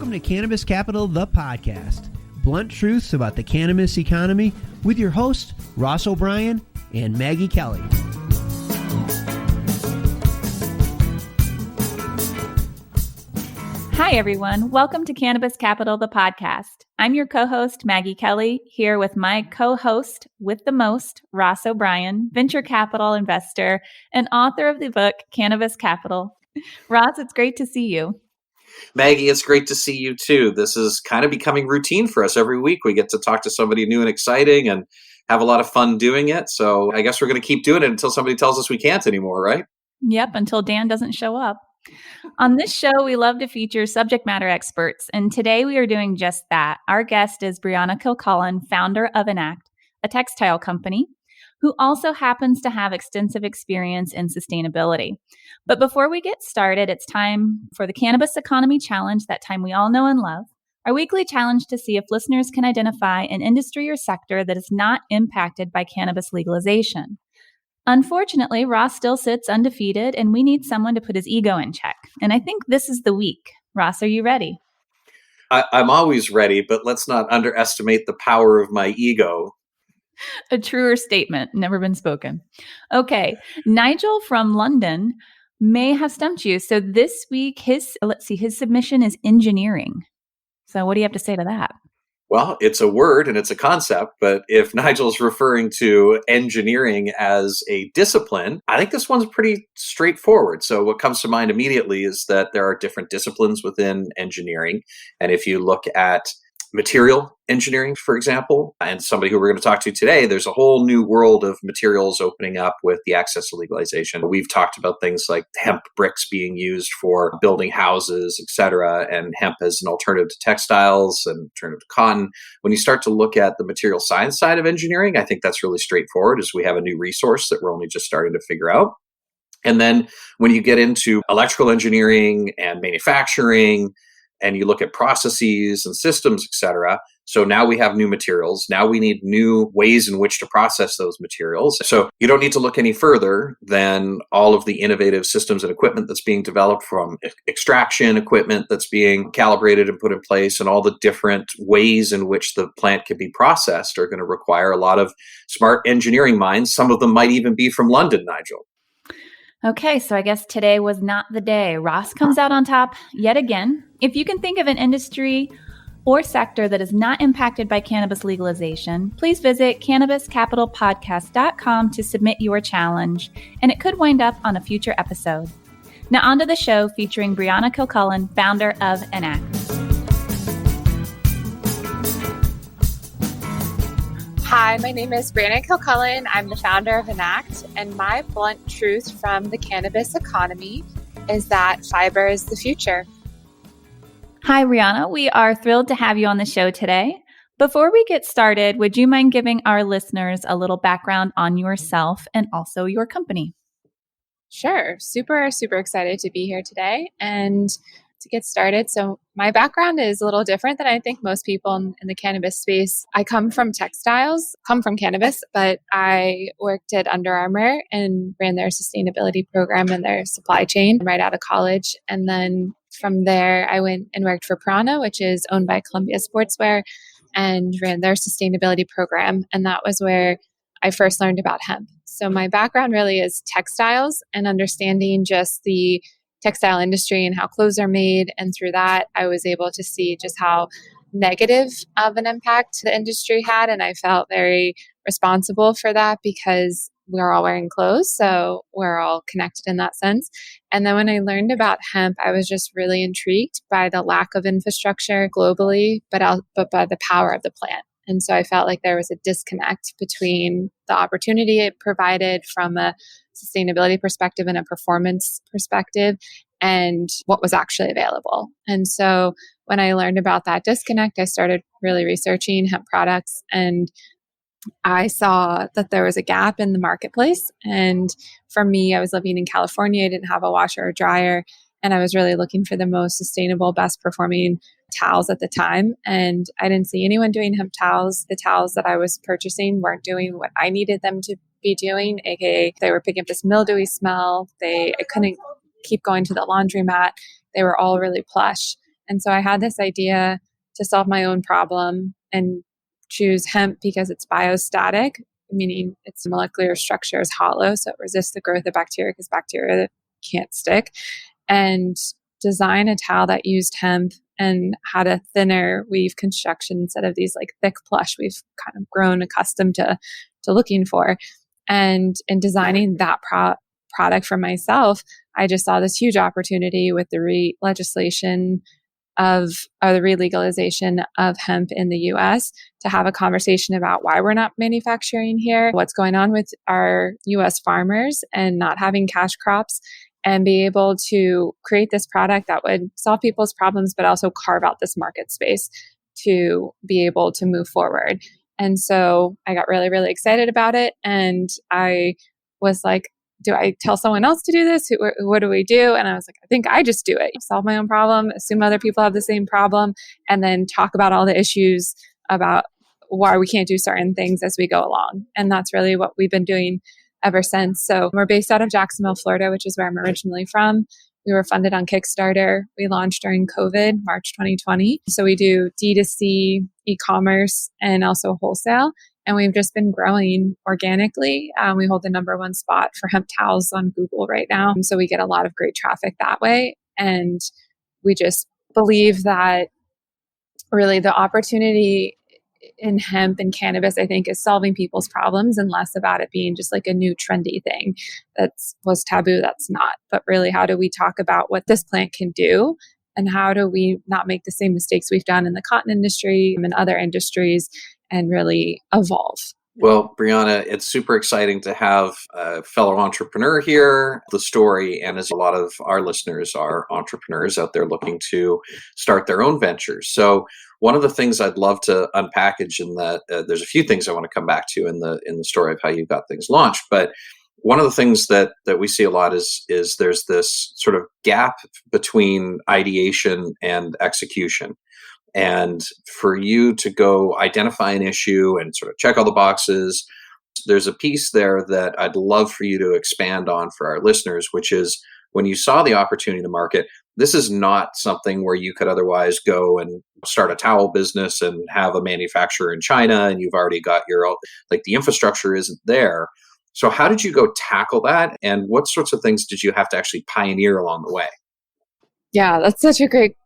Welcome to Cannabis Capital, the podcast. Blunt truths about the cannabis economy with your hosts, Ross O'Brien and Maggie Kelly. Hi, everyone. Welcome to Cannabis Capital, the podcast. I'm your co-host, Maggie Kelly, here with my co-host with the most, Ross O'Brien, venture capital investor and author of the book, Cannabis Capital. Ross, it's great to see you. Maggie, it's great to see you too. This is kind of becoming routine for us. Every week we get to talk to somebody new and exciting and have a lot of fun doing it. So I guess we're going to keep doing it until somebody tells us we can't anymore, right? Yep, until Dan doesn't show up. On this show, we love to feature subject matter experts, and today we are doing just that. Our guest is Brianna-Kilcullen, founder of Anact, a textile company, who also happens to have extensive experience in sustainability. But before we get started, it's time for the Cannabis Economy Challenge, that time we all know and love, our weekly challenge to see if listeners can identify an industry or sector that is not impacted by cannabis legalization. Unfortunately, Ross still sits undefeated, and we need someone to put his ego in check. And I think this is the week. Ross, are you ready? I'm always ready, but let's not underestimate the power of my ego. A truer statement, never been spoken. Okay, Nigel from London may have stumped you. So this week, his submission is engineering. So what do you have to say to that? Well, it's a word and it's a concept, but if Nigel's referring to engineering as a discipline, I think this one's pretty straightforward. So what comes to mind immediately is that there are different disciplines within engineering. And if you look at material engineering, for example, and somebody who we're going to talk to today, there's a whole new world of materials opening up with the access to legalization. We've talked about things like hemp bricks being used for building houses, et cetera, and hemp as an alternative to textiles and alternative to cotton. When you start to look at the material science side of engineering, I think that's really straightforward, as we have a new resource that we're only just starting to figure out. And then when you get into electrical engineering and manufacturing, and you look at processes and systems, et cetera. So now we have new materials. Now we need new ways in which to process those materials. So you don't need to look any further than all of the innovative systems and equipment that's being developed, from extraction equipment that's being calibrated and put in place, and all the different ways in which the plant can be processed are going to require a lot of smart engineering minds. Some of them might even be from London, Nigel. Okay, so I guess today was not the day. Ross comes out on top yet again. If you can think of an industry or sector that is not impacted by cannabis legalization, please visit cannabiscapitalpodcast.com to submit your challenge, and it could wind up on a future episode. Now on to the show featuring Brianna-Kilcullen, founder of Anact. Hi, my name is Brianna-Kilcullen. I'm the founder of Anact, and my blunt truth from the cannabis economy is that fiber is the future. Hi, Brianna. We are thrilled to have you on the show today. Before we get started, would you mind giving our listeners a little background on yourself and also your company? Sure. Super excited to be here today and to get started. So my background is a little different than I think most people in the cannabis space. I come from cannabis, but I worked at Under Armour and ran their sustainability program and their supply chain right out of college. And then from there, I went and worked for Piranha, which is owned by Columbia Sportswear, and ran their sustainability program. And that was where I first learned about hemp. So my background really is textiles and understanding just the textile industry and how clothes are made. And through that, I was able to see just how negative of an impact the industry had. And I felt very responsible for that because we're all wearing clothes. So we're all connected in that sense. And then when I learned about hemp, I was just really intrigued by the lack of infrastructure globally, but by the power of the plant. And so I felt like there was a disconnect between the opportunity it provided from a sustainability perspective and a performance perspective and what was actually available. And so when I learned about that disconnect, I started really researching hemp products, and I saw that there was a gap in the marketplace. And for me, I was living in California. I didn't have a washer or dryer, and I was really looking for the most sustainable, best performing towels at the time. And I didn't see anyone doing hemp towels. The towels that I was purchasing weren't doing what I needed them to be doing, aka they were picking up this mildewy smell. I couldn't keep going to the laundromat. They were all really plush. And so I had this idea to solve my own problem and choose hemp because it's biostatic, meaning its molecular structure is hollow, so it resists the growth of bacteria because bacteria can't stick, and design a towel that used hemp and had a thinner weave construction instead of these like thick plush we've kind of grown accustomed to looking for. And in designing that product for myself, I just saw this huge opportunity with the legislation of the relegalization of hemp in the US to have a conversation about why we're not manufacturing here, what's going on with our US farmers and not having cash crops, and be able to create this product that would solve people's problems, but also carve out this market space to be able to move forward. And so I got really, really excited about it. And I was like, do I tell someone else to do this? What do we do? And I was like, I think I just do it. Solve my own problem, assume other people have the same problem, and then talk about all the issues about why we can't do certain things as we go along. And that's really what we've been doing ever since. So we're based out of Jacksonville, Florida, which is where I'm originally from. We were funded on Kickstarter. We launched during COVID, March 2020. So we do D2C, e-commerce, and also wholesale. And we've just been growing organically. We hold the number one spot for hemp towels on Google right now. So we get a lot of great traffic that way. And we just believe that really the opportunity in hemp and cannabis, I think, is solving people's problems and less about it being just like a new trendy thing that was taboo. That's not. But really, how do we talk about what this plant can do? And how do we not make the same mistakes we've done in the cotton industry and other industries and really evolve? Well, Brianna, it's super exciting to have a fellow entrepreneur here. The story, and as a lot of our listeners are entrepreneurs out there looking to start their own ventures. So one of the things I'd love to unpackage in that, there's a few things I want to come back to in the story of how you got things launched. But one of the things that we see a lot is there's this sort of gap between ideation and execution. And for you to go identify an issue and sort of check all the boxes, there's a piece there that I'd love for you to expand on for our listeners, which is when you saw the opportunity in the market, this is not something where you could otherwise go and start a towel business and have a manufacturer in China and you've already got the infrastructure isn't there. So how did you go tackle that? And what sorts of things did you have to actually pioneer along the way? Yeah, that's such a great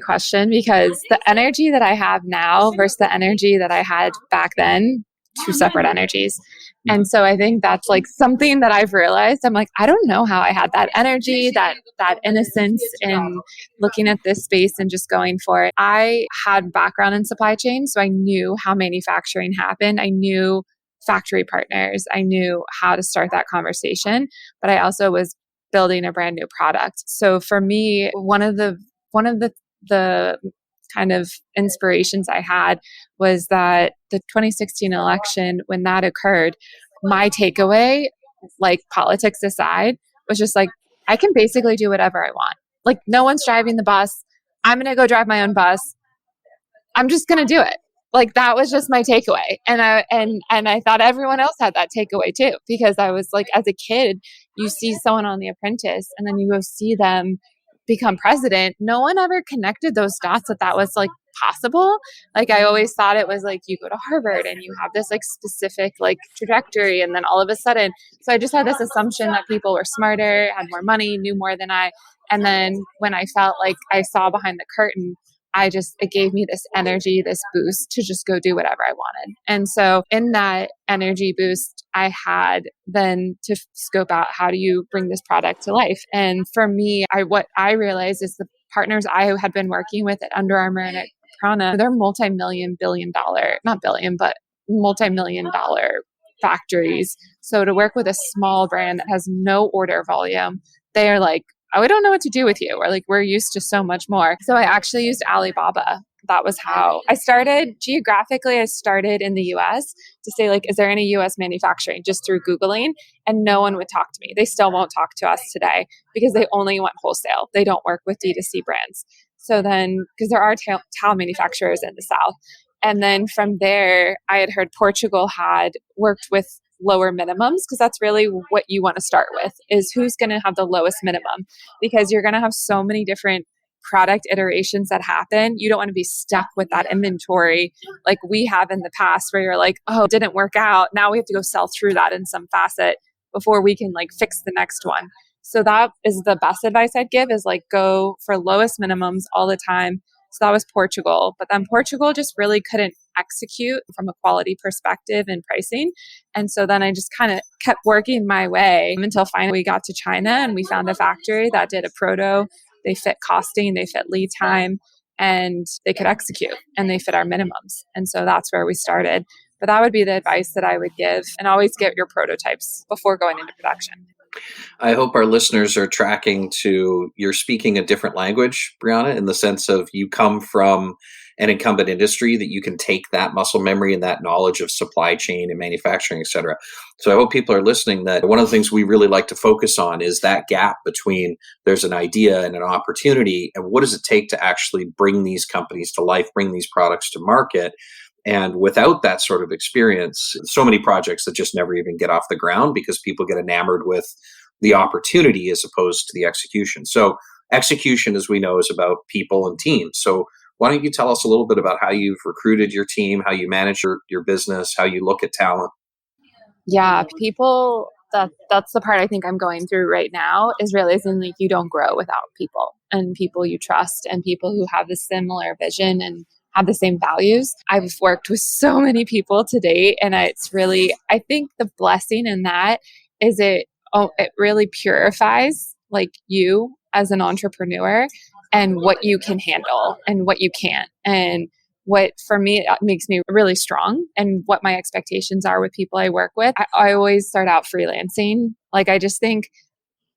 question, because the energy that I have now versus the energy that I had back then, two separate energies. And so I think that's like something that I've realized. I'm like, I don't know how I had that energy, that innocence in looking at this space and just going for it. I had background in supply chain, so I knew how manufacturing happened. I knew factory partners. I knew how to start that conversation, but I also was building a brand new product. So for me, one of the kind of inspirations I had was that the 2016 election, when that occurred, my takeaway, like politics aside, was just like, I can basically do whatever I want. Like, no one's driving the bus. I'm going to go drive my own bus. I'm just going to do it. Like, that was just my takeaway. And I thought everyone else had that takeaway too, because I was like, as a kid, you see someone on The Apprentice and then you go see them become president. No one ever connected those dots that was like possible. Like, I always thought it was like you go to Harvard and you have this like specific like trajectory, and then all of a sudden, so I just had this assumption that people were smarter, had more money, knew more than I. And then when I felt like I saw behind the curtain, it gave me this energy, this boost to just go do whatever I wanted. And so in that energy boost, I had then to scope out, how do you bring this product to life? And for me, what I realized is the partners I had been working with at Under Armour and at Prana, they're multi-million dollar factories. So to work with a small brand that has no order volume, they are like, oh, we don't know what to do with you. Or like, we're used to so much more. So I actually used Alibaba. That was how I started. Geographically, I started in the US to say, like, is there any US manufacturing, just through Googling? And no one would talk to me. They still won't talk to us today because they only want wholesale. They don't work with D2C brands. So then, because there are towel manufacturers in the South. And then from there, I had heard Portugal had worked with lower minimums, because that's really what you want to start with, is who's going to have the lowest minimum, because you're going to have so many different product iterations that happen. You don't want to be stuck with that inventory like we have in the past where you're like, oh, it didn't work out. Now we have to go sell through that in some facet before we can like fix the next one. So that is the best advice I'd give, is like go for lowest minimums all the time. So that was Portugal. But then Portugal just really couldn't execute from a quality perspective and pricing. And so then I just kind of kept working my way until finally we got to China and we found a factory that did a proto. They fit costing, they fit lead time, and they could execute, and they fit our minimums. And so that's where we started. But that would be the advice that I would give. And always get your prototypes before going into production. I hope our listeners are tracking to you're speaking a different language, Brianna, in the sense of you come from an incumbent industry that you can take that muscle memory and that knowledge of supply chain and manufacturing, et cetera. So I hope people are listening that one of the things we really like to focus on is that gap between there's an idea and an opportunity, and what does it take to actually bring these companies to life, bring these products to market. And without that sort of experience, so many projects that just never even get off the ground because people get enamored with the opportunity as opposed to the execution. So execution, as we know, is about people and teams. So why don't you tell us a little bit about how you've recruited your team, how you manage your business, how you look at talent? Yeah, people, that's the part I think I'm going through right now, is realizing like you don't grow without people, and people you trust, and people who have a similar vision and have the same values. I've worked with so many people to date, and it's really, I think the blessing in that is it really purifies like you as an entrepreneur and what you can handle and what you can't. And what for me makes me really strong, and what my expectations are with people I work with. I always start out freelancing. Like I just think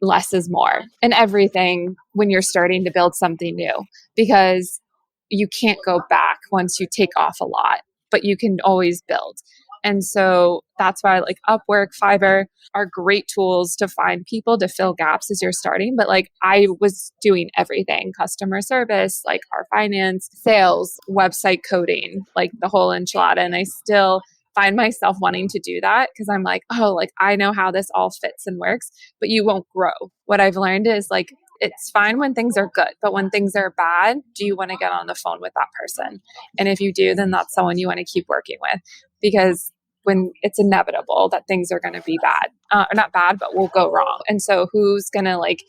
less is more in everything when you're starting to build something new, because you can't go back once you take off a lot, but you can always build. And so that's why like Upwork, Fiverr are great tools to find people to fill gaps as you're starting. But like I was doing everything, customer service, like our finance, sales, website coding, like the whole enchilada. And I still find myself wanting to do that because I'm like, oh, like I know how this all fits and works, but you won't grow. What I've learned is like, it's fine when things are good, but when things are bad, do you want to get on the phone with that person? And if you do, then that's someone you want to keep working with, because when it's inevitable that things are going to be bad, or not bad, but will go wrong. And so who's going to like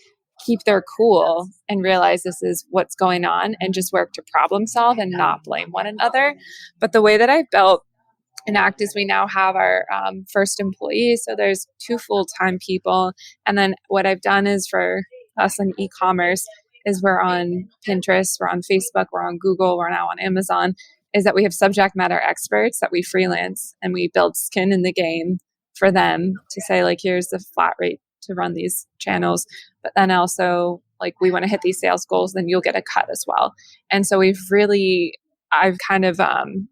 keep their cool and realize this is what's going on and just work to problem solve and not blame one another? But the way that I've built Enact is we now have our first employee. So there's 2 full-time people. And then what I've done is for us in e-commerce is we're on Pinterest, we're on Facebook, we're on Google, we're now on Amazon, is that we have subject matter experts that we freelance and we build skin in the game for them to say like, here's the flat rate to run these channels. But then also like, we want to hit these sales goals, then you'll get a cut as well. And so I've kind of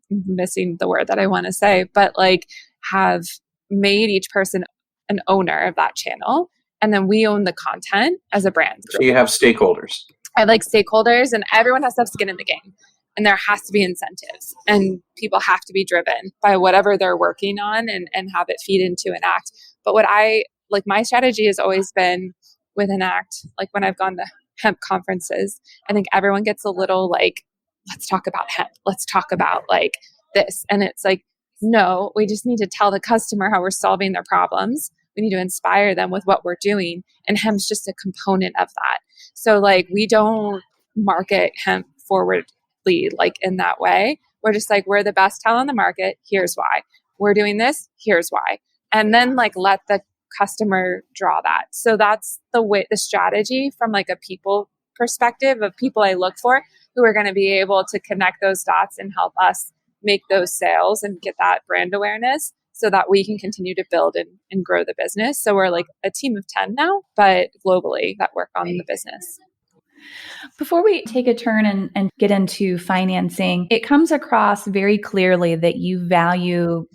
missing the word that I want to say, but like have made each person an owner of that channel. And then we own the content as a brand. So you have stakeholders. I have like stakeholders, and everyone has to have skin in the game. And there has to be incentives, and people have to be driven by whatever they're working on and have it feed into Enact. But what my strategy has always been with Enact, like when I've gone to hemp conferences, I think everyone gets a little like, let's talk about hemp. Let's talk about like this. And it's like, no, we just need to tell the customer how we're solving their problems. We need to inspire them with what we're doing. And hemp's just a component of that. So like, we don't market hemp forwardly like in that way. We're just like, we're the best talent on the market. Here's why. We're doing this. Here's why. And then like, let the customer draw that. So that's the strategy from like a people perspective of people I look for who are going to be able to connect those dots and help us make those sales and get that brand awareness so that we can continue to build and grow the business. So we're like a team of 10 now, but globally that work on the business. Before we take a turn and get into financing, it comes across very clearly that you value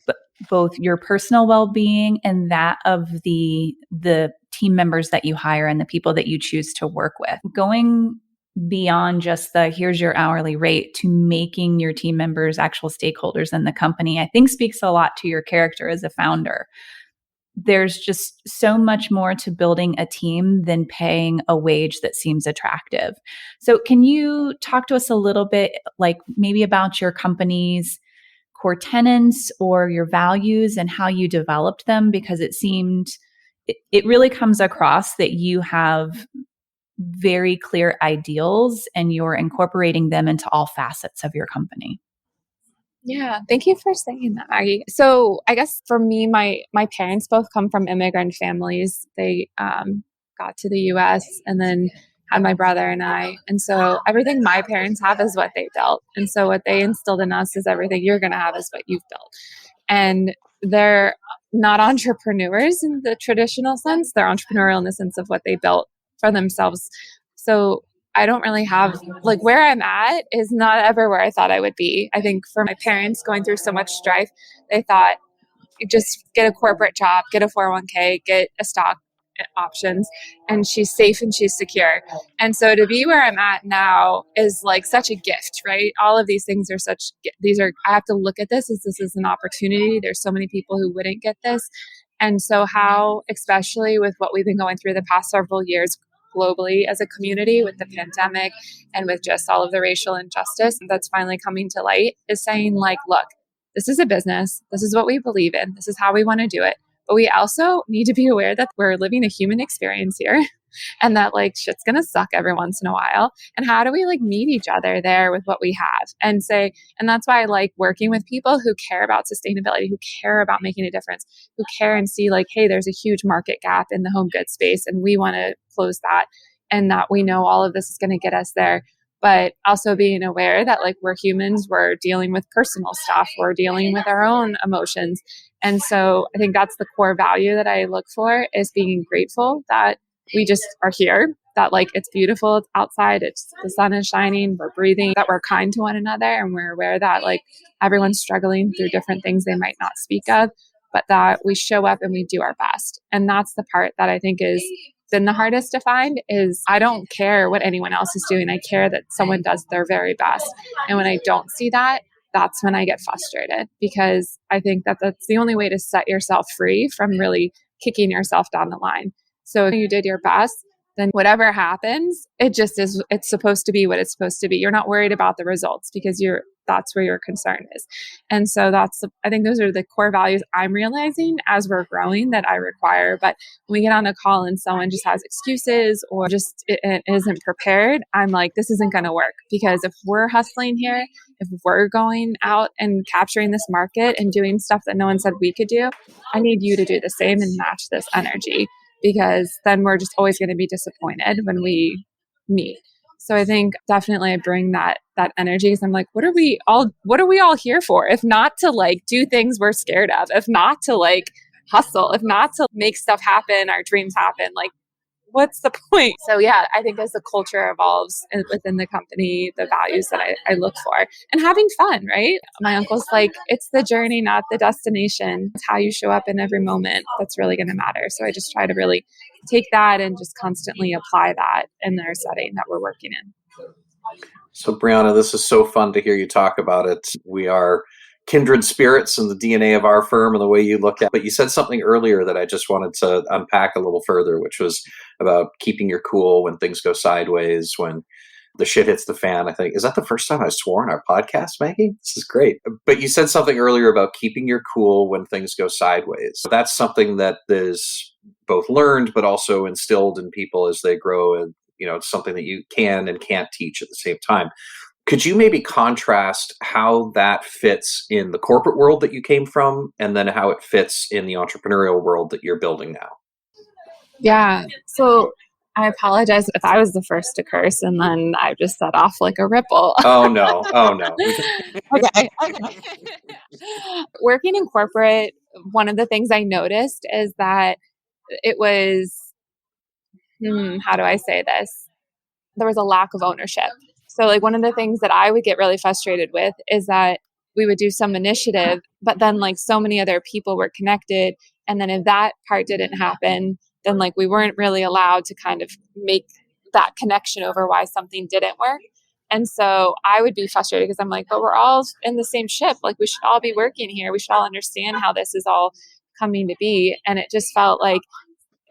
both your personal well-being and that of the team members that you hire and the people that you choose to work with. Going beyond just here's your hourly rate to making your team members actual stakeholders in the company, I think speaks a lot to your character as a founder. there's just so much more to building a team than paying a wage that seems attractive. So can you talk to us a little bit, like maybe about your company's core tenets or your values and how you developed them? Because it really comes across that you have very clear ideals and you're incorporating them into all facets of your company. Yeah, thank you for saying that, Maggie. So I guess for me, my parents both come from immigrant families. They got to the U.S. and then had my brother and I. And so everything my parents have is what they built. And so what they instilled in us is everything you're going to have is what you've built. And they're not entrepreneurs in the traditional sense. They're entrepreneurial in the sense of what they built for themselves. So I don't really have, like, where I'm at is not ever where I thought I would be. I think for my parents going through so much strife, they thought, just get a corporate job, get a 401k, get a stock options, and she's safe and she's secure. And so to be where I'm at now is like such a gift, right? All of these things are I have to look at this as this is an opportunity. There's so many people who wouldn't get this. And so how, especially with what we've been going through the past several years, globally as a community with the pandemic and with just all of the racial injustice that's finally coming to light, is saying like, look, this is a business. This is what we believe in. This is how we want to do it. But we also need to be aware that we're living a human experience here and that like shit's going to suck every once in a while. And how do we like meet each other there with what we have and say, and that's why I like working with people who care about sustainability, who care about making a difference, who care and see like, hey, there's a huge market gap in the home goods space and we want to close that, and that we know all of this is going to get us there. But also being aware that like we're humans, we're dealing with personal stuff, we're dealing with our own emotions. And so I think that's the core value that I look for, is being grateful that we just are here, that like it's beautiful, it's outside, it's the sun is shining, we're breathing, that we're kind to one another, and we're aware that like everyone's struggling through different things they might not speak of, but that we show up and we do our best. And that's the part that I think is been the hardest to find, is I don't care what anyone else is doing. I care that someone does their very best. And when I don't see that, that's when I get frustrated, because I think that that's the only way to set yourself free from really kicking yourself down the line. So if you did your best, then whatever happens, it just is, it's supposed to be what it's supposed to be. You're not worried about the results because that's where your concern is. And so I think those are the core values I'm realizing as we're growing that I require. But when we get on a call and someone just has excuses or just it isn't prepared, I'm like, this isn't going to work, because if we're hustling here, if we're going out and capturing this market and doing stuff that no one said we could do, I need you to do the same and match this energy, because then we're just always going to be disappointed when we meet. So I think definitely I bring that energy, because I'm like, what are we all here for? If not to like do things we're scared of, if not to like hustle, if not to make stuff happen, our dreams happen, like what's the point? So yeah, I think as the culture evolves within the company, the values that I look for, and having fun, right? My uncle's like, it's the journey, not the destination. It's how you show up in every moment that's really going to matter. So I just try to really take that and just constantly apply that in their setting that we're working in. So Brianna, this is so fun to hear you talk about it. We are kindred spirits in the DNA of our firm and the way you look at it. But you said something earlier that I just wanted to unpack a little further, which was about keeping your cool when things go sideways, when the shit hits the fan. I think, is that the first time I swore on our podcast, Maggie? This is great. But you said something earlier about keeping your cool when things go sideways. That's something that is both learned, but also instilled in people as they grow. And, it's something that you can and can't teach at the same time. Could you maybe contrast how that fits in the corporate world that you came from, and then how it fits in the entrepreneurial world that you're building now? Yeah. So I apologize if I was the first to curse and then I just set off like a ripple. Oh, no. Okay. Working in corporate, one of the things I noticed is that it was, how do I say this? There was a lack of ownership. So like one of the things that I would get really frustrated with is that we would do some initiative, but then like so many other people were connected. And then if that part didn't happen, then like we weren't really allowed to kind of make that connection over why something didn't work. And so I would be frustrated because I'm like, but we're all in the same ship. Like we should all be working here. We should all understand how this is all coming to be. And it just felt like,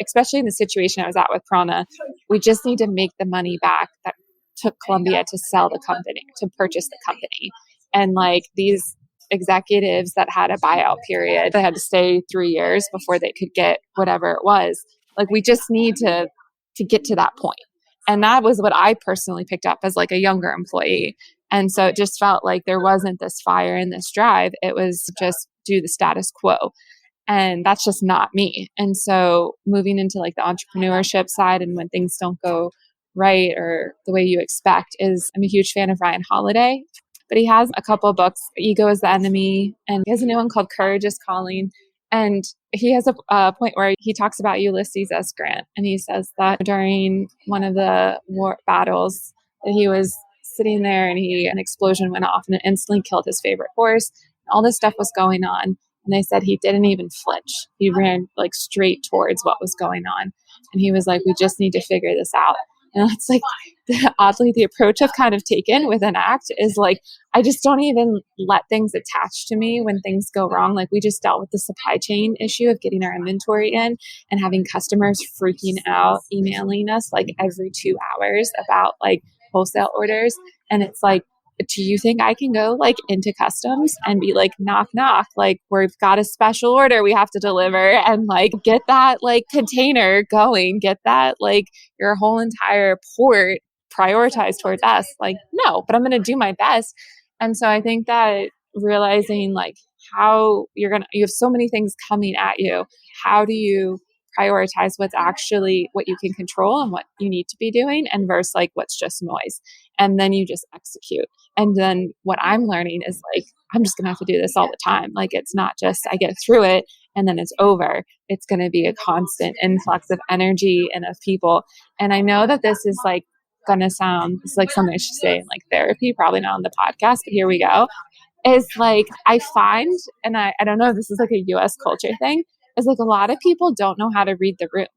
especially in the situation I was at with Prana, we just need to make the money back that took Columbia to sell the company, to purchase the company. And like these executives that had a buyout period, they had to stay 3 years before they could get whatever it was. Like we just need to get to that point. And that was what I personally picked up as like a younger employee. And so it just felt like there wasn't this fire and this drive. It was just do the status quo. And that's just not me. And so moving into like the entrepreneurship side and when things don't go right or the way you expect I'm a huge fan of Ryan Holiday, but he has a couple of books, Ego is the Enemy, and he has a new one called Courage is Calling. And he has a point where he talks about Ulysses S. Grant. And he says that during one of the war battles that he was sitting there and an explosion went off and it instantly killed his favorite horse. All this stuff was going on. And they said he didn't even flinch. He ran like straight towards what was going on. And he was like, we just need to figure this out. And it's like, oddly, the approach I've kind of taken with Anact is like, I just don't even let things attach to me when things go wrong. Like we just dealt with the supply chain issue of getting our inventory in and having customers freaking out, emailing us like every 2 hours about like wholesale orders. And it's like, do you think I can go like into customs and be like, knock, knock, like we've got a special order we have to deliver and like get that like container going, get that like your whole entire port prioritized towards us? Like, no, but I'm going to do my best. And so I think that realizing like how you have so many things coming at you. How do you prioritize what's actually what you can control and what you need to be doing and versus like what's just noise. And then you just execute. And then what I'm learning is like, I'm just going to have to do this all the time. Like, it's not just I get through it and then it's over. It's going to be a constant influx of energy and of people. And I know that this is like going to sound, it's like something I should say in like therapy, probably not on the podcast, but here we go. Is like, I find, and I don't know if this is like a US culture thing, is like a lot of people don't know how to read the room.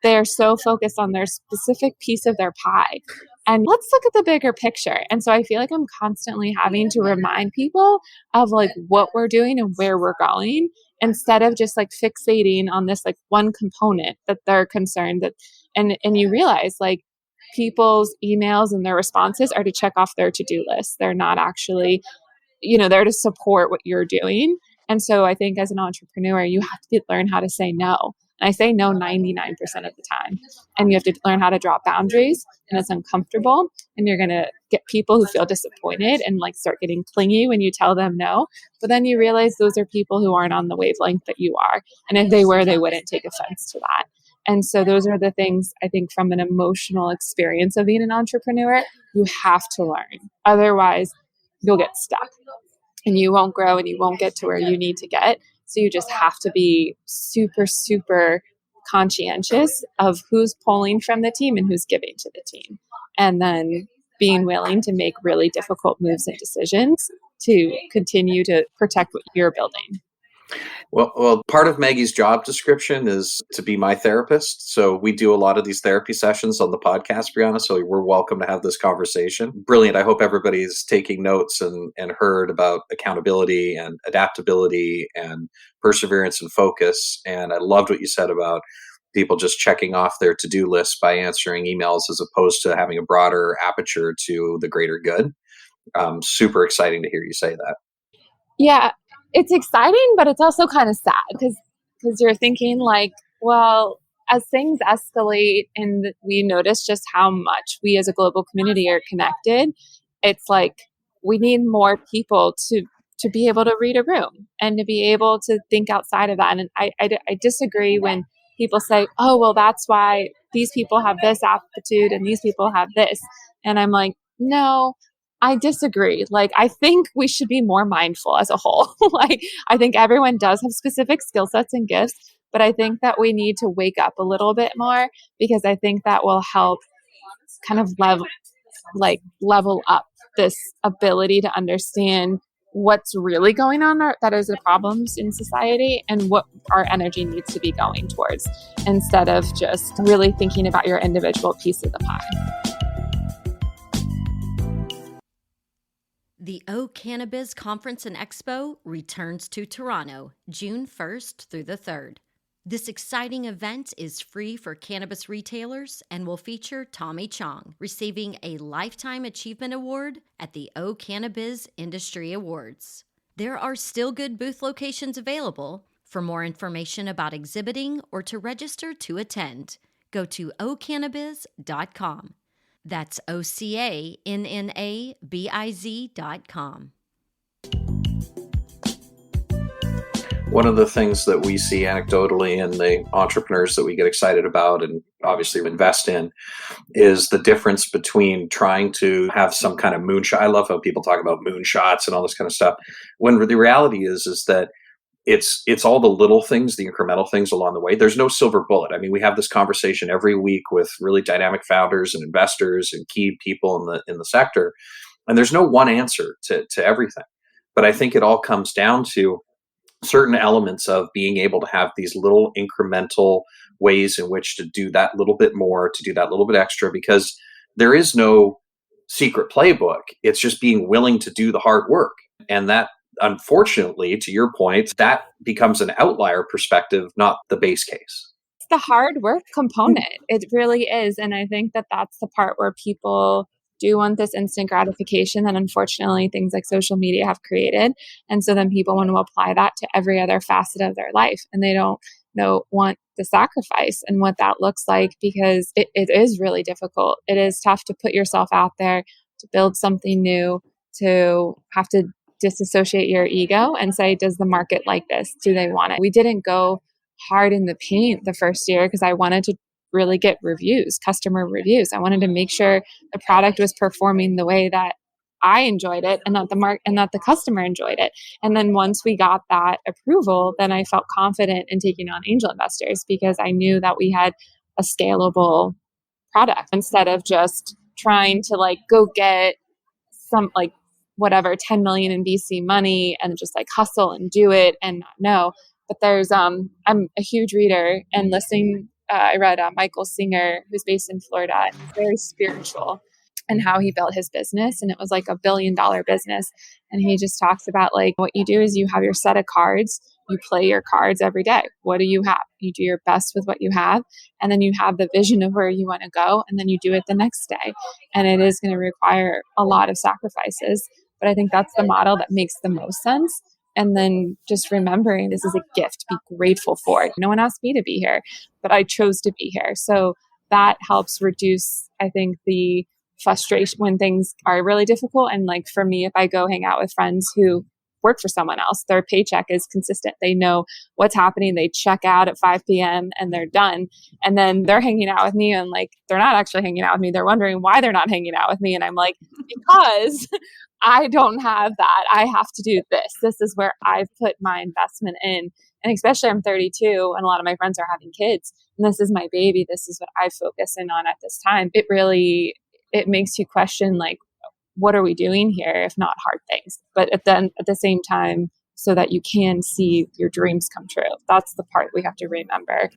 They're so focused on their specific piece of their pie. And let's look at the bigger picture. And so I feel like I'm constantly having to remind people of like what we're doing and where we're going instead of just like fixating on this like one component that they're concerned that, and you realize like people's emails and their responses are to check off their to-do list. They're not actually, there to support what you're doing. And so I think as an entrepreneur, you have to learn how to say no. And I say no 99% of the time. And you have to learn how to draw boundaries. And it's uncomfortable. And you're going to get people who feel disappointed and like start getting clingy when you tell them no. But then you realize those are people who aren't on the wavelength that you are. And if they were, they wouldn't take offense to that. And so those are the things I think from an emotional experience of being an entrepreneur, you have to learn. Otherwise, you'll get stuck. And you won't grow and you won't get to where you need to get. So you just have to be super, super conscientious of who's pulling from the team and who's giving to the team. And then being willing to make really difficult moves and decisions to continue to protect what you're building. Well, part of Maggie's job description is to be my therapist. So we do a lot of these therapy sessions on the podcast, Brianna. So we're welcome to have this conversation. Brilliant. I hope everybody's taking notes and heard about accountability and adaptability and perseverance and focus. And I loved what you said about people just checking off their to-do list by answering emails as opposed to having a broader aperture to the greater good. Super exciting to hear you say that. Yeah. It's exciting, but it's also kind of sad because you're thinking like, well, as things escalate and we notice just how much we as a global community are connected, it's like we need more people to be able to read a room and to be able to think outside of that. And I disagree when people say, oh, well, that's why these people have this aptitude and these people have this. And I'm like, no. I disagree. Like, I think we should be more mindful as a whole. Like, I think everyone does have specific skill sets and gifts, but I think that we need to wake up a little bit more because I think that will help kind of level up this ability to understand what's really going on that is the problems in society and what our energy needs to be going towards instead of just really thinking about your individual piece of the pie. The O Cannabis Conference and Expo returns to Toronto, June 1st through the 3rd. This exciting event is free for cannabis retailers and will feature Tommy Chong receiving a Lifetime Achievement Award at the O Cannabis Industry Awards. There are still good booth locations available. For more information about exhibiting or to register to attend, go to ocannabis.com. That's OCANNABIZ.com. One of the things that we see anecdotally in the entrepreneurs that we get excited about and obviously invest in is the difference between trying to have some kind of moonshot. I love how people talk about moonshots and all this kind of stuff, when the reality is that it's all the little things, the incremental things along the way. There's no silver bullet. I mean, we have this conversation every week with really dynamic founders and investors and key people in the sector, and there's no one answer to everything. But I think it all comes down to certain elements of being able to have these little incremental ways in which to do that little bit more, to do that little bit extra, because there is no secret playbook. It's just being willing to do the hard work. And that, unfortunately, to your point, that becomes an outlier perspective, not the base case. It's the hard work component. It really is. And I think that that's the part where people do want this instant gratification that unfortunately things like social media have created. And so then people want to apply that to every other facet of their life. And they don't want the sacrifice and what that looks like, because it is really difficult. It is tough to put yourself out there, to build something new, to have to disassociate your ego and say, does the market like this? Do they want it? We didn't go hard in the paint the first year because I wanted to really get reviews, customer reviews. I wanted to make sure the product was performing the way that I enjoyed it and that the customer enjoyed it. And then once we got that approval, then I felt confident in taking on angel investors because I knew that we had a scalable product instead of just trying to go get some whatever 10 million in VC money and just hustle and do it and not know. But there's I'm a huge reader and listening. I read Michael Singer, who's based in Florida, and he's very spiritual, and how he built his business, and it was $1 billion business. And he just talks about what you do is you have your set of cards, you play your cards every day. What do you have? You do your best with what you have, and then you have the vision of where you want to go, and then you do it the next day. And it is going to require a lot of sacrifices, but I think that's the model that makes the most sense. And then just remembering this is a gift, be grateful for it. No one asked me to be here, but I chose to be here. So that helps reduce, I think, the frustration when things are really difficult. And for me, if I go hang out with friends who work for someone else, their paycheck is consistent. They know what's happening. They check out at 5 p.m. and they're done. And then they're hanging out with me and they're not actually hanging out with me. They're wondering why they're not hanging out with me. And I'm because I don't have that. I have to do this. This is where I've put my investment in. And especially I'm 32 and a lot of my friends are having kids. And this is my baby. This is what I focus in on at this time. It makes you question, what are we doing here if not hard things? But at the same time, so that you can see your dreams come true. That's the part we have to remember.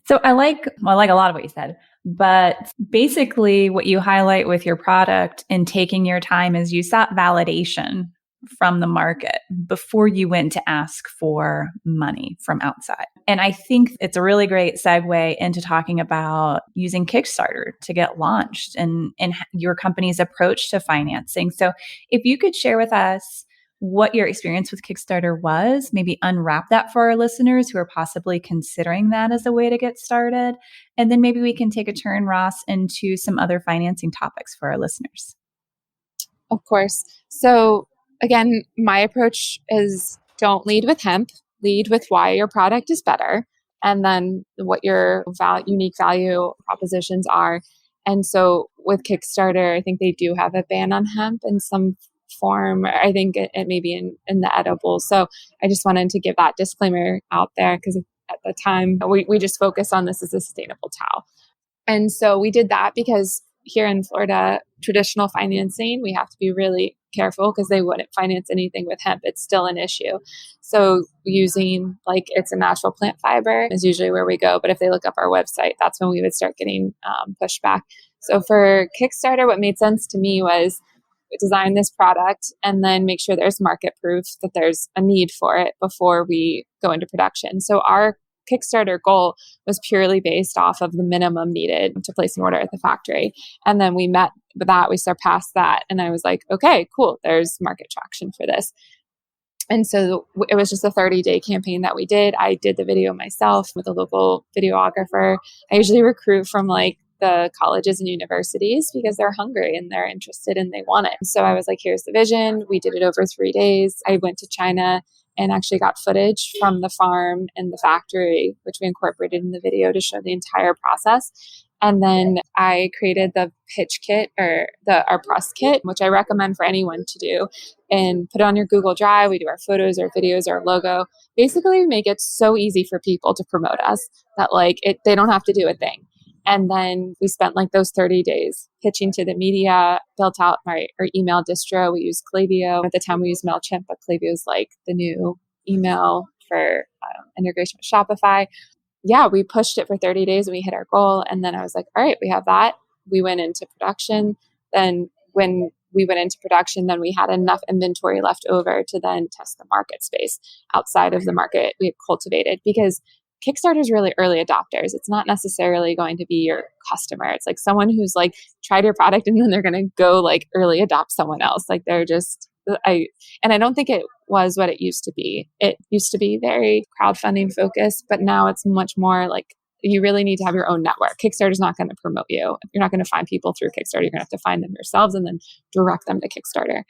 So I like a lot of what you said, but basically what you highlight with your product and taking your time is you sought validation from the market before you went to ask for money from outside. And I think it's a really great segue into talking about using Kickstarter to get launched and your company's approach to financing. So if you could share with us what your experience with Kickstarter was, maybe unwrap that for our listeners who are possibly considering that as a way to get started. And then maybe we can take a turn, Ross, into some other financing topics for our listeners. Of course. So again, my approach is don't lead with hemp, lead with why your product is better, and then what your unique value propositions are. And so with Kickstarter, I think they do have a ban on hemp in some form. I think it may be in the edibles. So I just wanted to give that disclaimer out there because at the time we just focus on this as a sustainable towel. And so we did that because here in Florida, traditional financing, we have to be really careful because they wouldn't finance anything with hemp. It's still an issue. So using it's a natural plant fiber is usually where we go. But if they look up our website, that's when we would start getting pushback. So for Kickstarter, what made sense to me was design this product and then make sure there's market proof that there's a need for it before we go into production. So our Kickstarter goal was purely based off of the minimum needed to place an order at the factory. And then we met that, we surpassed that. And I was like, okay, cool, there's market traction for this. And so it was just a 30-day campaign that we did. I did the video myself with a local videographer. I usually recruit from like the colleges and universities because they're hungry and they're interested and they want it. So I was like, here's the vision. We did it over 3 days. I went to China and actually got footage from the farm and the factory, which we incorporated in the video to show the entire process. And then I created the pitch kit or our press kit, which I recommend for anyone to do, and put it on your Google Drive. We do our photos, our videos, our logo. Basically, we make it so easy for people to promote us that they don't have to do a thing. And then we spent like those 30 days pitching to the media, built out our email distro. We used Klaviyo. At the time we used MailChimp, but Klaviyo is like the new email for integration with Shopify. Yeah, we pushed it for 30 days and we hit our goal. And then I was like, all right, we have that. We went into production. Then when we went into production, then we had enough inventory left over to then test the market space outside of the market we had cultivated, because Kickstarter is really early adopters. It's not necessarily going to be your customer. It's like someone who's like tried your product and then they're going to go like early adopt someone else. Like they're just, I don't think it was what it used to be. It used to be very crowdfunding focused, but now it's much more like you really need to have your own network. Kickstarter is not going to promote you. You're not going to find people through Kickstarter. You're going to have to find them yourselves and then direct them to Kickstarter.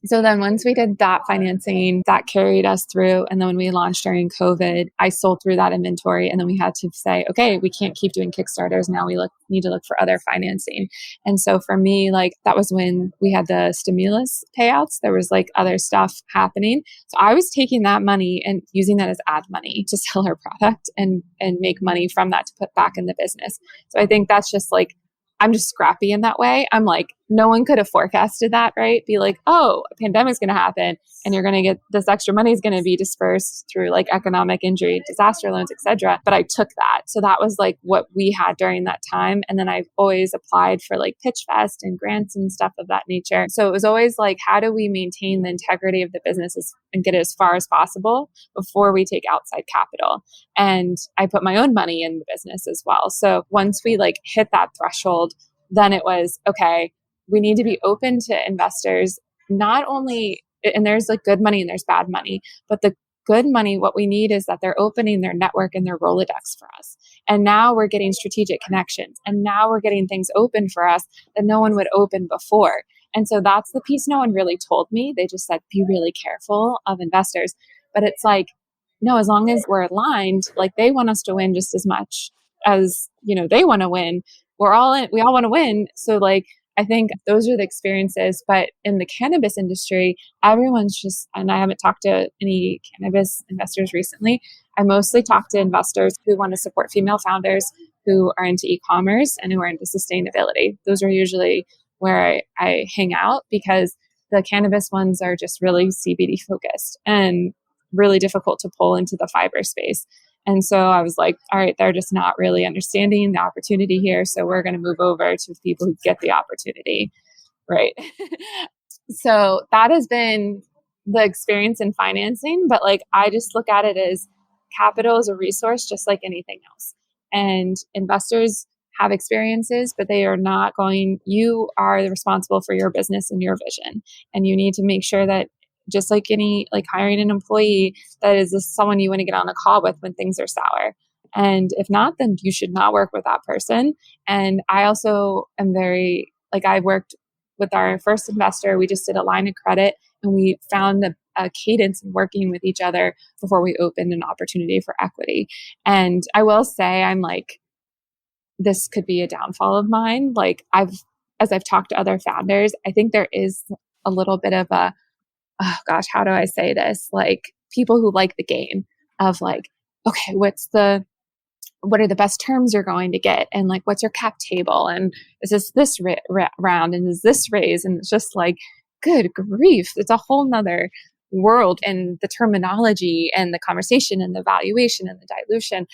So then once we did that financing, that carried us through. And then when we launched during COVID, I sold through that inventory. And then we had to say, okay, we can't keep doing Kickstarters. Now we need to look for other financing. And so for me, like that was when we had the stimulus payouts. There was like other stuff happening. So I was taking that money and using that as ad money to sell our product and make money from that to put back in the business. So I think that's just like, I'm just scrappy in that way. I'm like, no one could have forecasted that, right? Be like, oh, a pandemic's going to happen and you're going to get this extra money is going to be dispersed through like economic injury, disaster loans, etc. But I took that. So that was like what we had during that time. And then I've always applied for like Pitch Fest and grants and stuff of that nature. So it was always like, how do we maintain the integrity of the business and get it as far as possible before we take outside capital? And I put my own money in the business as well. So once we like hit that threshold, then it was, okay, we need to be open to investors, not only, and there's like good money and there's bad money, but the good money, what we need is that they're opening their network and their Rolodex for us. And now we're getting strategic connections. And now we're getting things open for us that no one would open before. And so that's the piece no one really told me. They just said, be really careful of investors. But it's like, no, as long as we're aligned, like they want us to win just as much as, they want to win. We all want to win. So like, I think those are the experiences. But in the cannabis industry, everyone's just, and I haven't talked to any cannabis investors recently. I mostly talk to investors who want to support female founders who are into e-commerce and who are into sustainability. Those are usually where I hang out, because the cannabis ones are just really CBD focused and really difficult to pull into the fiber space. And so I was like, all right, they're just not really understanding the opportunity here. So we're going to move over to people who get the opportunity. Right. So that has been the experience in financing. But like, I just look at it as capital is a resource, just like anything else. And investors have experiences, but they are not going, you are responsible for your business and your vision. And you need to make sure that just like hiring an employee, that is someone you want to get on a call with when things are sour. And if not, then you should not work with that person. And I also am I worked with our first investor. We just did a line of credit and we found a cadence in working with each other before we opened an opportunity for equity. And I will say, I'm like, this could be a downfall of mine. Like as I've talked to other founders, I think there is a little bit of a, oh gosh, how do I say this? Like people who like the game of like, okay, what are the best terms you're going to get? And like, what's your cap table? And is this round? And is this raise? And it's just like, good grief. It's a whole nother world, and the terminology and the conversation and the valuation and the dilution.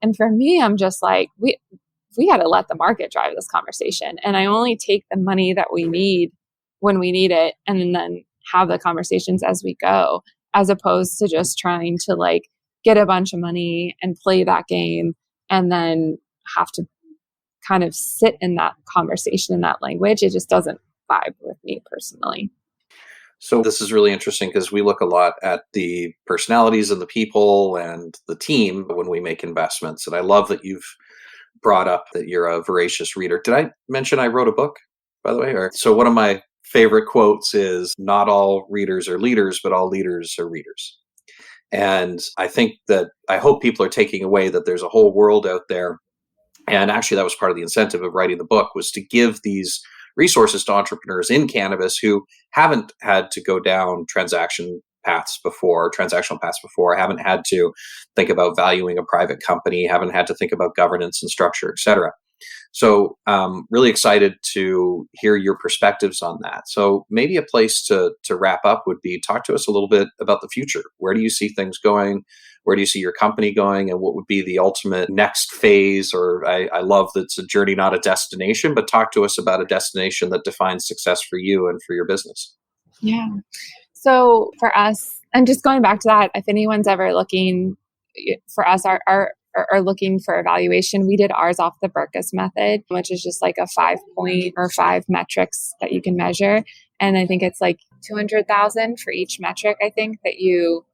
And for me, I'm just like, we got to let the market drive this conversation. And I only take the money that we need when we need it, and then have the conversations as we go, as opposed to just trying to like get a bunch of money and play that game and then have to kind of sit in that conversation in that language. It just doesn't vibe with me personally. So this is really interesting because we look a lot at the personalities and the people and the team when we make investments. And I love that you've brought up that you're a voracious reader. Did I mention I wrote a book, by the way? So one of my favorite quotes is, not all readers are leaders, but all leaders are readers. And I hope people are taking away that there's a whole world out there. And actually, that was part of the incentive of writing the book, was to give these resources to entrepreneurs in cannabis who haven't had to go down transactional paths before, haven't had to think about valuing a private company, haven't had to think about governance and structure, et cetera. So really excited to hear your perspectives on that. So maybe a place to wrap up would be, talk to us a little bit about the future. Where do you see things going? Where do you see your company going? And what would be the ultimate next phase? Or I love that it's a journey, not a destination, but talk to us about a destination that defines success for you and for your business. Yeah. So for us, and just going back to that, if anyone's ever looking for us, are looking for evaluation, we did ours off the Burkus method, which is just like a 5-point or 5 metrics that you can measure. And I think it's like 200,000 for each metric, I think, that you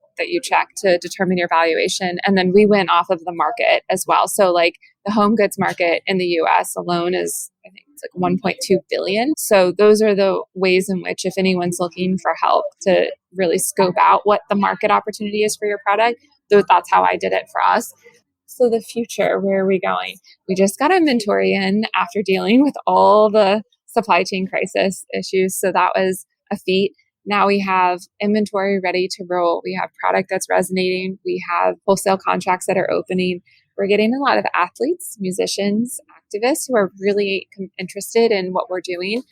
check to determine your valuation. And then we went off of the market as well. So like the home goods market in the US alone is, I think it's like 1.2 billion. So those are the ways in which, if anyone's looking for help to really scope out what the market opportunity is for your product, that's how I did it for us. So the future, where are we going? We just got inventory in after dealing with all the supply chain crisis issues. So that was a feat. Now we have inventory ready to roll. We have product that's resonating. We have wholesale contracts that are opening. We're getting a lot of athletes, musicians, activists who are really interested in what we're doing.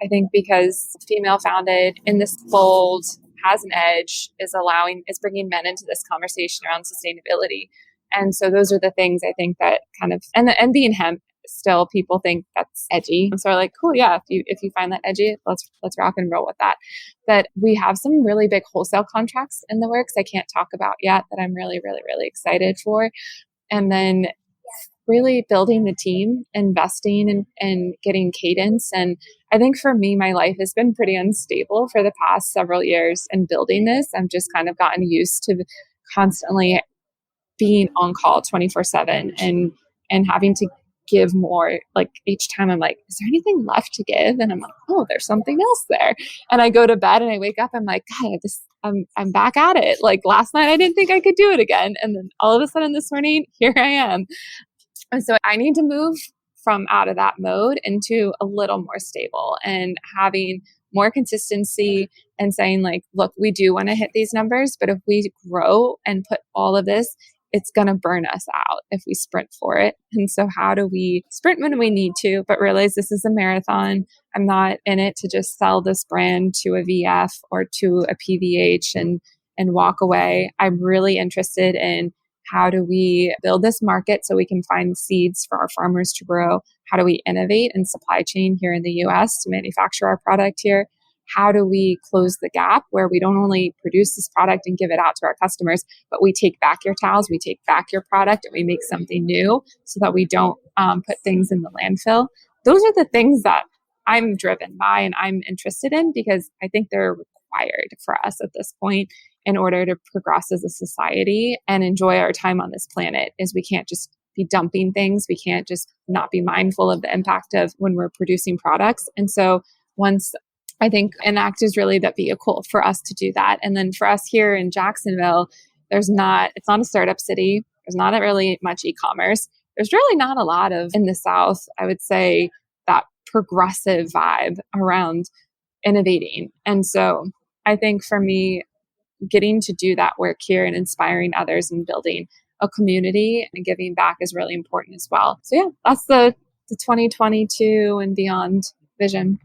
I think because female founded, in this bold, has an edge, is bringing men into this conversation around sustainability. And so those are the things I think that kind of, and being hemp, still people think that's edgy. And so we're like, cool, yeah, if you find that edgy, let's rock and roll with that. But we have some really big wholesale contracts in the works I can't talk about yet that I'm really, really, really excited for. And then really building the team, investing and getting cadence. And I think for me, my life has been pretty unstable for the past several years, and building this, I've just kind of gotten used to constantly being on call 24/7 and having to give more. Like each time I'm like, is there anything left to give? And I'm like, oh, there's something else there. And I go to bed and I wake up, I'm like, God, I'm back at it. Like last night I didn't think I could do it again. And then all of a sudden this morning, here I am. And so I need to move from out of that mode into a little more stable and having more consistency and saying like, look, we do want to hit these numbers, but if we grow and put all of this, it's going to burn us out if we sprint for it. And so how do we sprint when we need to, but realize this is a marathon? I'm not in it to just sell this brand to a VF or to a PVH and walk away. I'm really interested in how do we build this market so we can find seeds for our farmers to grow? How do we innovate in supply chain here in the US to manufacture our product here? How do we close the gap where we don't only produce this product and give it out to our customers, but we take back your towels, we take back your product, and we make something new so that we don't put things in the landfill? Those are the things that I'm driven by and I'm interested in, because I think they're required for us at this point in order to progress as a society and enjoy our time on this planet. Is we can't just be dumping things. We can't just not be mindful of the impact of when we're producing products. And so once I think Anact is really the vehicle for us to do that. And then for us here in Jacksonville, it's not a startup city. There's not really much e-commerce. There's really not a lot of, in the South, I would say, that progressive vibe around innovating. And so I think for me, getting to do that work here and inspiring others and building a community and giving back is really important as well. So yeah, that's the 2022 and beyond vision.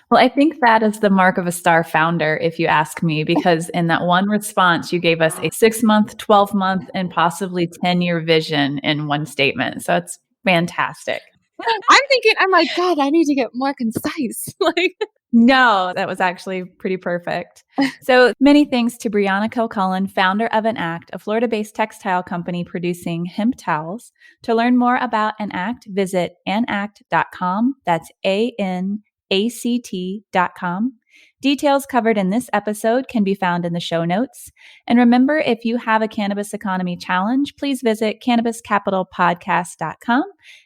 Well, I think that is the mark of a star founder, if you ask me, because in that one response, you gave us a 6-month, 12-month, and possibly 10-year vision in one statement. So it's fantastic. I'm like, God, I need to get more concise. No, that was actually pretty perfect. So many thanks to Brianna Kilcullen, founder of Anact, a Florida-based textile company producing hemp towels. To learn more about Anact, visit anact.com. That's ANACT.com. Details covered in this episode can be found in the show notes. And remember, if you have a cannabis economy challenge, please visit cannabiscapitalpodcast.com.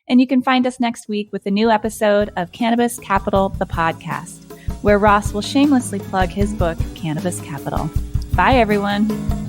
And you can find us next week with a new episode of Cannabis Capital, the podcast, where Ross will shamelessly plug his book, Cannabis Capital. Bye, everyone.